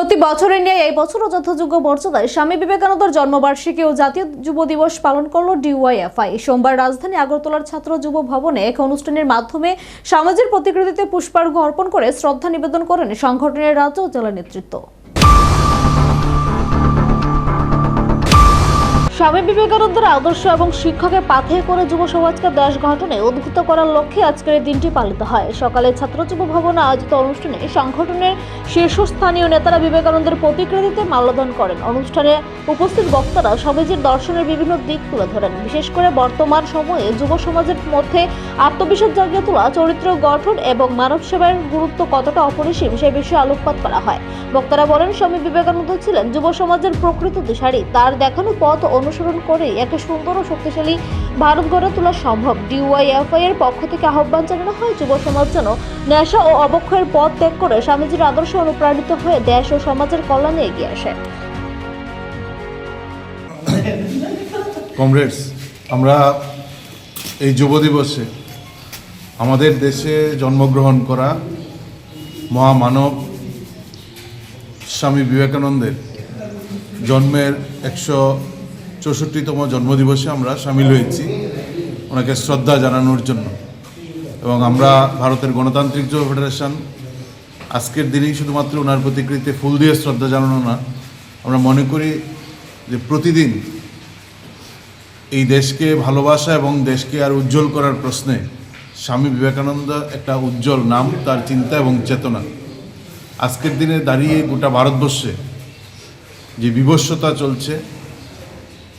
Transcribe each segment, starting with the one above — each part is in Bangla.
প্রতি বছরের নিয়ে এই বছরও যথাযোগ্য মর্যাদায় স্বামী বিবেকানন্দের জন্মবার্ষিকী ও জাতীয় যুব দিবস পালন করল ডিওয়াইএফআই। সোমবার রাজধানী আগরতলার ছাত্র যুব ভবনে এক অনুষ্ঠানের মাধ্যমে সমাজের প্রতিকৃতিতে পুষ্পার্ঘ্য অর্পণ করে শ্রদ্ধা নিবেদন করেন সংগঠনের রাজ্য ও জেলা নেতৃত্ব। স্বামী বিবেকানন্দের আদর্শ এবং শিক্ষাকে পাথেয় করে যুব সমাজকে দেশ গঠনে উদ্বুদ্ধ করার লক্ষ্যে আজকের এই দিনটি পালিত হয়। সকালে ছাত্র যুব ভবনে আয়োজিত অনুষ্ঠানে সংগঠনের শীর্ষস্থানীয় নেতারা বিবেকানন্দের প্রতিকৃতিতে মাল্যদান করেন। অনুষ্ঠানে উপস্থিত বক্তারা স্বামীজির দর্শনের বিভিন্ন দিক তুলে ধরেন। বিশেষ করে বর্তমান সময়ে যুব সমাজের মধ্যে আত্মবিশ্বাস জাগিয়ে তোলা, চরিত্র গঠন এবং মানব সেবার গুরুত্ব কতটা অপরিসীম সে বিষয়ে আলোকপাত করা হয়। বক্তারা বলেন, স্বামী বিবেকানন্দ ছিলেন যুব সমাজের প্রকৃত দিশারি। তার দেখানো পথ অনুসরণ করে একটা সুন্দর ও শক্তিশালী ভারত গড়ে তোলা সম্ভব। ডিওয়াইএফআই এর পক্ষ থেকে আহ্বান জানানো হয় যুব সমাজ যেন নেশা ও অবক্ষয়ের পথ ত্যাগ করে স্বামীজির আদর্শে অনুপ্রাণিত হয়ে দেশ ও সমাজের কল্যাণে এগিয়ে আসে। কমরেডস, আমরা এই যুব দিবসে আমাদের দেশে জন্মগ্রহণ করা মহামানব স্বামী বিবেকানন্দের জন্মের 164তম জন্মদিবসে আমরা সামিল হয়েছি ওনাকে শ্রদ্ধা জানানোর জন্য। এবং আমরা ভারতের গণতান্ত্রিক যুব ফেডারেশন আজকের দিনেই শুধুমাত্র ওনার প্রতিকৃতিতে ফুল দিয়ে শ্রদ্ধা জানানো না, আমরা মনে করি যে প্রতিদিন এই দেশকে ভালোবাসা এবং দেশকে আর উজ্জ্বল করার প্রশ্নে স্বামী বিবেকানন্দ একটা উজ্জ্বল নাম, তার চিন্তা এবং চেতনা। আজকের দিনে দাঁড়িয়ে গোটা ভারতবর্ষে যে বিভৎসতা চলছে,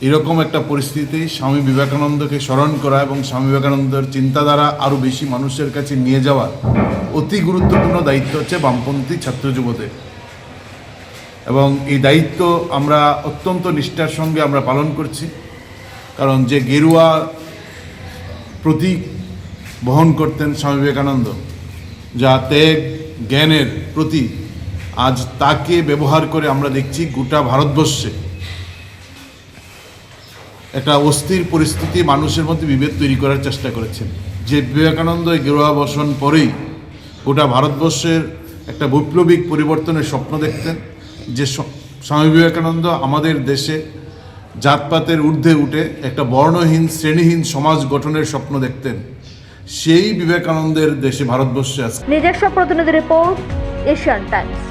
এরকম একটা পরিস্থিতি স্বামী বিবেকানন্দকে স্মরণ করা এবং স্বামী বিবেকানন্দের চিন্তাধারা আরও বেশি মানুষের কাছে নিয়ে যাওয়ার অতি গুরুত্বপূর্ণ দায়িত্ব হচ্ছে বামপন্থী ছাত্র যুবদের। এবং এই দায়িত্ব আমরা অত্যন্ত নিষ্ঠার সঙ্গে আমরা পালন করছি, কারণ যে গেরুয়া প্রতীক বহন করতেন স্বামী বিবেকানন্দ, যা ত্যাগ জ্ঞানের প্রতীক, আজ তাকে ব্যবহার করে আমরা দেখছি গোটা ভারতবর্ষে একটা অস্থির পরিস্থিতি, মানুষের মধ্যে বিভেদ তৈরি করার চেষ্টা করেছেন। যে বিবেকানন্দ এই গেরুয়া বসন পরেই গোটা ভারতবর্ষের একটা বৈপ্লবিক পরিবর্তনের স্বপ্ন দেখতেন, যে স্বামী বিবেকানন্দ আমাদের দেশে জাতপাতের ঊর্ধ্বে উঠে একটা বর্ণহীন শ্রেণীহীন সমাজ গঠনের স্বপ্ন দেখতেন, সেই বিবেকানন্দের দেশে ভারতবর্ষে আছে। নিজস্ব প্রতিনিধি রিপোর্ট, এশিয়ান টাইমস।